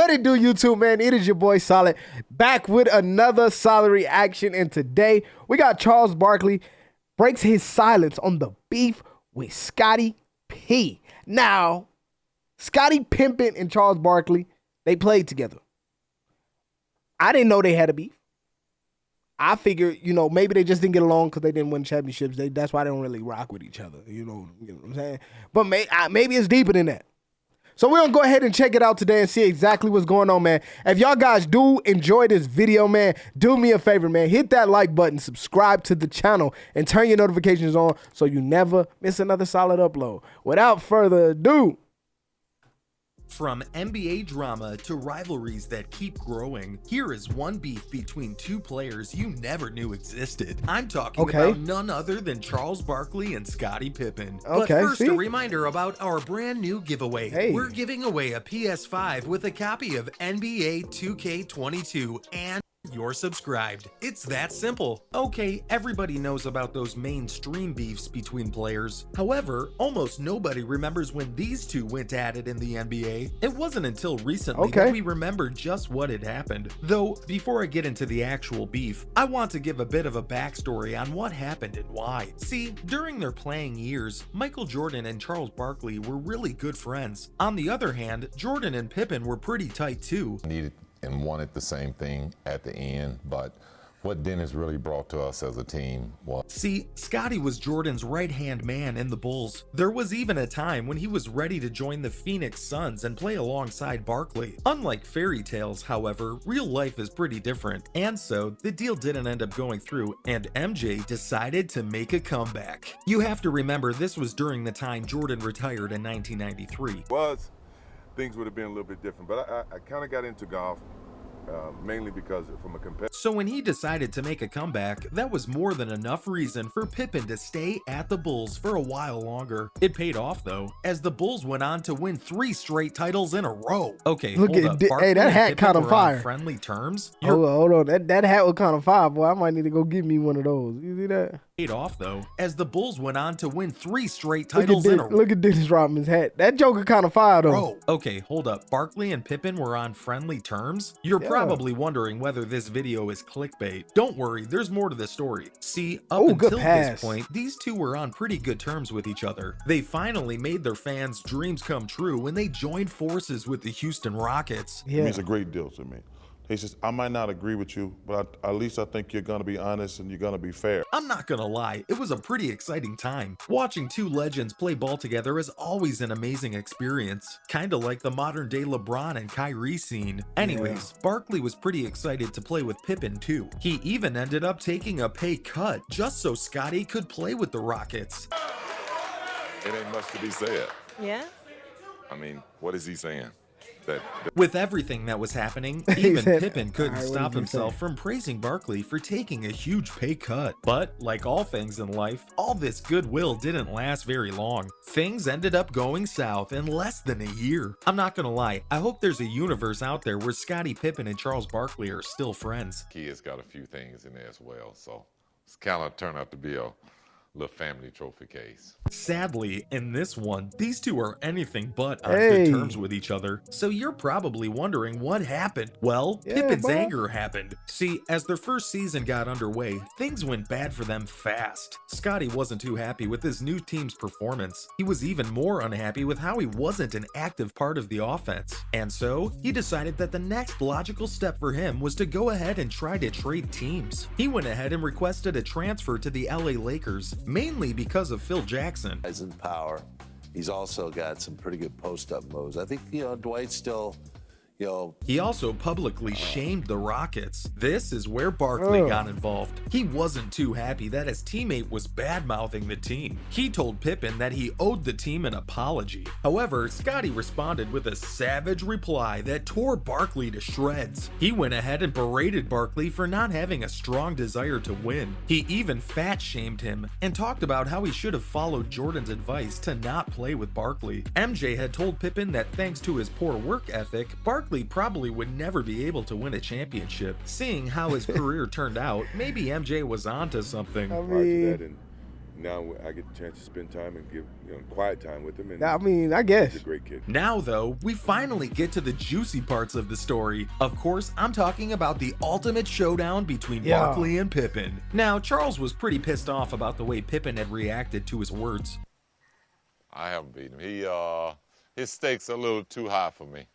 What it do, YouTube, man? It is your boy Solid, back with another Solid reaction. And today we got Charles Barkley breaks his silence on the beef with Scotty P. Now, Scotty Pimpin and Charles Barkley, they played together. I didn't know they had a beef. I figured, maybe they just didn't get along because they didn't win championships. That's why they don't really rock with each other. You know what I'm saying? But maybe it's deeper than that. So we're going to go ahead and check it out today and see exactly what's going on, man. If y'all guys do enjoy this video, man, do me a favor, man. Hit that like button, subscribe to the channel, and turn your notifications on so you never miss another Solid upload. Without further ado. From NBA drama to rivalries that keep growing, here is one beef between two players you never knew existed. I'm talking about none other than Charles Barkley and Scottie Pippen. But first, a reminder about our brand new giveaway. We're giving away a PS5 with a copy of NBA 2K22 and you're subscribed. It's that simple. Okay, everybody knows about those mainstream beefs between players. However, almost nobody remembers when these two went at it in the NBA. It wasn't until recently that we remember just what had happened. Though, before I get into the actual beef, I want to give a bit of a backstory on what happened and why. See, during their playing years, Michael Jordan and Charles Barkley were really good friends. On the other hand, Jordan and Pippen were pretty tight too. And wanted the same thing at the end, but what Dennis really brought to us as a team was... See, Scotty was Jordan's right-hand man in the Bulls. There was even a time when he was ready to join the Phoenix Suns and play alongside Barkley. Unlike fairy tales, however, real life is pretty different, and so the deal didn't end up going through, and MJ decided to make a comeback. You have to remember this was during the time Jordan retired in 1993. Things would have been a little bit different, but I kind of got into golf mainly because from a competitive. So when he decided to make a comeback, that was more than enough reason for Pippen to stay at the Bulls for a while longer. It paid off though, as the Bulls went on to win 3 straight titles in a row. Okay, look at hey, that hat kind of fire. Friendly terms. Hold on, that hat was kind of fire, boy. I might need to go get me one of those. You see that? Paid off though, as the Bulls went on to win 3 straight titles in a row. Look at Dennis Rodman's hat. That Joker kind of fire though. Bro, okay, hold up. Barkley and Pippen were on friendly terms? You're probably wondering whether this video is clickbait. Don't worry, there's more to the story. See, up until this point, these two were on pretty good terms with each other. They finally made their fans' dreams come true when they joined forces with the Houston Rockets. It means a great deal to me. He says, I might not agree with you, but at least I think you're going to be honest and you're going to be fair. I'm not going to lie, it was a pretty exciting time. Watching two legends play ball together is always an amazing experience. Kinda like the modern day LeBron and Kyrie scene. Anyways, Barkley was pretty excited to play with Pippen too. He even ended up taking a pay cut just so Scotty could play with the Rockets. It ain't much to be said. Yeah? I mean, what is he saying? With everything that was happening, even Pippen couldn't stop himself from praising Barkley for taking a huge pay cut. But like all things in life, all this goodwill didn't last very long. Things ended up going south in less than a year. I'm not gonna lie, I hope there's a universe out there where Scottie Pippen and Charles Barkley are still friends. Kid's got a few things in there as well, so it's kind of turned out to be a little family trophy case. Sadly, in this one, these two are anything but on good terms with each other. So you're probably wondering what happened. Well, Pippen's anger happened. See, as their first season got underway, things went bad for them fast. Scotty wasn't too happy with his new team's performance. He was even more unhappy with how he wasn't an active part of the offense. And so, he decided that the next logical step for him was to go ahead and try to trade teams. He went ahead and requested a transfer to the LA Lakers, mainly because of Phil Jackson. He's in power. He's also got some pretty good post-up moves. I think, Dwight's still, He also publicly shamed the Rockets. This is where Barkley got involved. He wasn't too happy that his teammate was bad-mouthing the team. He told Pippen that he owed the team an apology. However, Scotty responded with a savage reply that tore Barkley to shreds. He went ahead and berated Barkley for not having a strong desire to win. He even fat-shamed him and talked about how he should have followed Jordan's advice to not play with Barkley. MJ had told Pippen that thanks to his poor work ethic, Barkley probably would never be able to win a championship. Seeing how his career turned out, maybe MJ was onto something. I mean, now I get the chance to spend time and give quiet time with him. And I mean, I guess. he's a great kid. Now, though, we finally get to the juicy parts of the story. Of course, I'm talking about the ultimate showdown between Barkley and Pippen. Now, Charles was pretty pissed off about the way Pippen had reacted to his words. I haven't beaten him. His stakes are a little too high for me.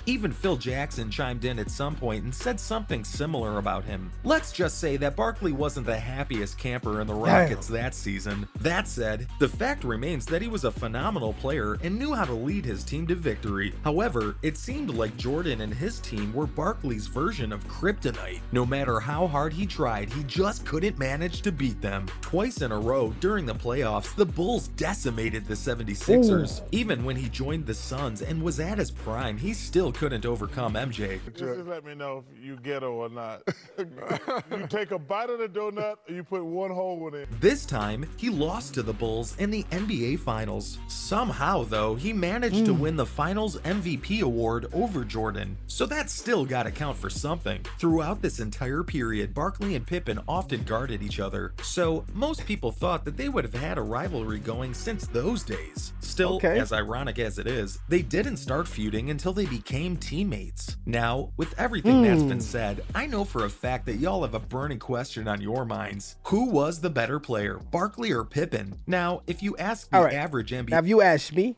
Even Phil Jackson chimed in at some point and said something similar about him. Let's just say that Barkley wasn't the happiest camper in the Rockets that season. That said, the fact remains that he was a phenomenal player and knew how to lead his team to victory. However, it seemed like Jordan and his team were Barkley's version of kryptonite. No matter how hard he tried, he just couldn't manage to beat them. Twice in a row during the playoffs, the Bulls decimated the 76ers. Even when he joined the Suns and was at his prime, he still couldn't overcome MJ. Just let me know if you ghetto or not. You take a bite of the donut, and you put one hole in it. This time, he lost to the Bulls in the NBA Finals. Somehow, though, he managed to win the Finals MVP award over Jordan, so that still gotta count for something. Throughout this entire period, Barkley and Pippen often guarded each other, so most people thought that they would have had a rivalry going since those days. Still, as ironic as it is, they didn't start feuding until they became teammates. Now, with everything that's been said, I know for a fact that y'all have a burning question on your minds. Who was the better player, Barkley or Pippen? Now, if you ask the average NBA... Have you asked me?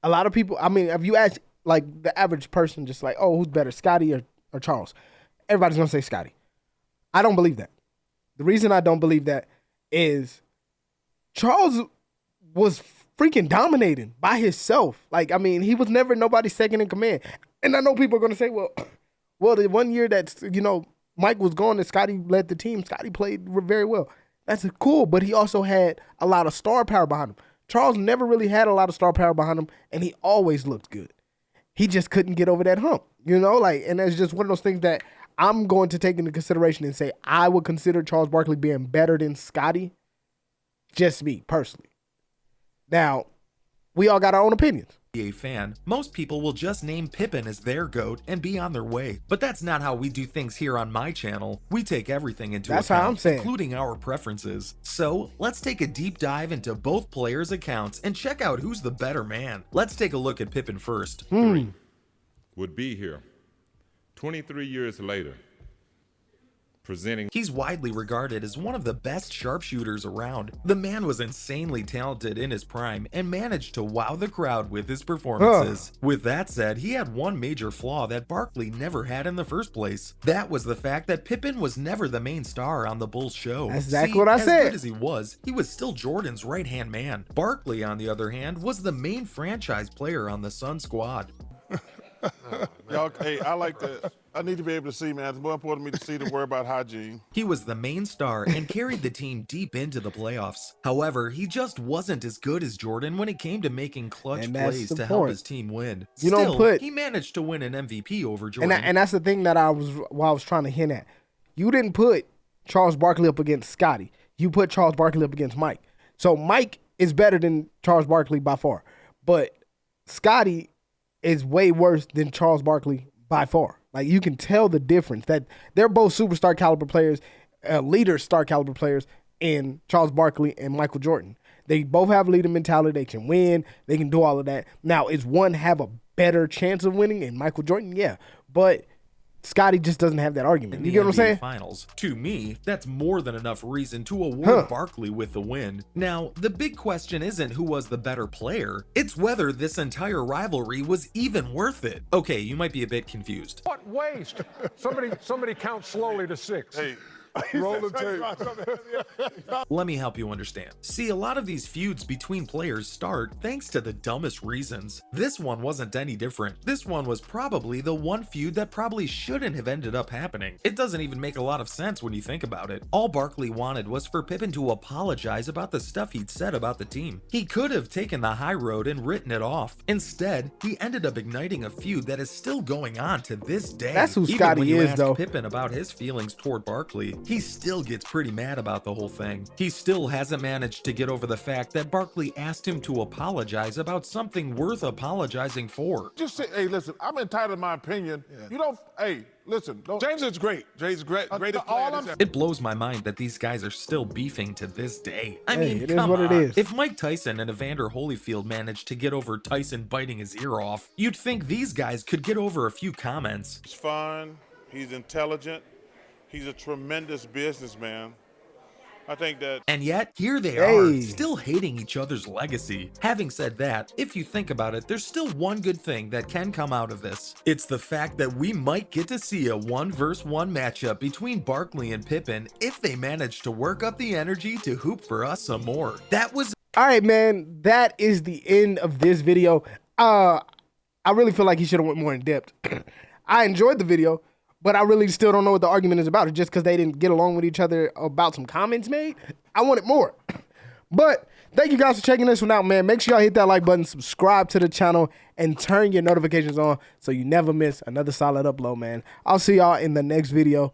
A lot of people, I mean, have you asked like the average person just like, oh, who's better, Scotty or Charles? Everybody's going to say Scotty. I don't believe that. The reason I don't believe that is Charles was freaking dominating by himself. Like, I mean, he was never nobody's second in command. And I know people are going to say, well, the one year that, Mike was gone and Scotty led the team, Scotty played very well. That's cool, but he also had a lot of star power behind him. Charles never really had a lot of star power behind him, and he always looked good. He just couldn't get over that hump, and that's just one of those things that I'm going to take into consideration and say I would consider Charles Barkley being better than Scotty. Just me, personally. Now, we all got our own opinions. Fan, most people will just name Pippen as their GOAT and be on their way. But that's not how we do things here on my channel. We take everything into account, how I'm saying, including our preferences. So let's take a deep dive into both players' accounts and check out who's the better man. Let's take a look at Pippen first. Would be here 23 years later. Presenting. He's widely regarded as one of the best sharpshooters around. The man was insanely talented in his prime and managed to wow the crowd with his performances. With that said, he had one major flaw that Barkley never had in the first place. That was the fact that Pippen was never the main star on the Bulls show. That's exactly what I said. As good as he was still Jordan's right-hand man. Barkley, on the other hand, was the main franchise player on the Sun squad. Y'all, hey, I like that. I need to be able to see, man. It's more important to me to see than worry about hygiene. He was the main star and carried the team deep into the playoffs. However, he just wasn't as good as Jordan when it came to making clutch plays to help his team win. Still, he managed to win an MVP over Jordan. And that's the thing that I was trying to hint at. You didn't put Charles Barkley up against Scotty. You put Charles Barkley up against Mike. So Mike is better than Charles Barkley by far. But Scotty is way worse than Charles Barkley by far. Like, you can tell the difference that they're both superstar caliber players, leader star caliber players in Charles Barkley and Michael Jordan. They both have leader mentality. They can win. They can do all of that. Now, is one have a better chance of winning in Michael Jordan? Yeah. But Scotty just doesn't have that argument. You get what I'm saying? Finals. To me, that's more than enough reason to award Barkley with the win. Now, the big question isn't who was the better player. It's whether this entire rivalry was even worth it. Okay, you might be a bit confused. What waste? Somebody count slowly to 6. Hey. Roll the tape. Let me help you understand. See, a lot of these feuds between players start thanks to the dumbest reasons. This one wasn't any different. This one was probably the one feud that probably shouldn't have ended up happening. It doesn't even make a lot of sense when you think about it. All Barkley wanted was for Pippen to apologize about the stuff he'd said about the team. He could have taken the high road and written it off. Instead, he ended up igniting a feud that is still going on to this day. That's who Scotty is, though. Pippen about his feelings toward Barkley, he still gets pretty mad about the whole thing. He still hasn't managed to get over the fact that Barkley asked him to apologize about something worth apologizing for. Just say, hey, listen, I'm entitled to my opinion. You don't, hey, listen. James is great. James is great. Greatest player. It blows my mind that these guys are still beefing to this day. I Hey, mean, it is come what it on. is. If Mike Tyson and Evander Holyfield managed to get over Tyson biting his ear off, you'd think these guys could get over a few comments. He's fun. He's intelligent. He's a tremendous businessman. I think that. And yet, here they Hey. are, still hating each other's legacy. Having said that, if you think about it, there's still one good thing that can come out of this. It's the fact that we might get to see a 1-versus-1 matchup between Barkley and Pippen if they manage to work up the energy to hoop for us some more. That was All right, man. That is the end of this video. I really feel like he should have went more in depth. I enjoyed the video, but I really still don't know what the argument is about. It's just because they didn't get along with each other about some comments made. I wanted more. But thank you guys for checking this one out, man. Make sure y'all hit that like button, subscribe to the channel, and turn your notifications on so you never miss another solid upload, man. I'll see y'all in the next video.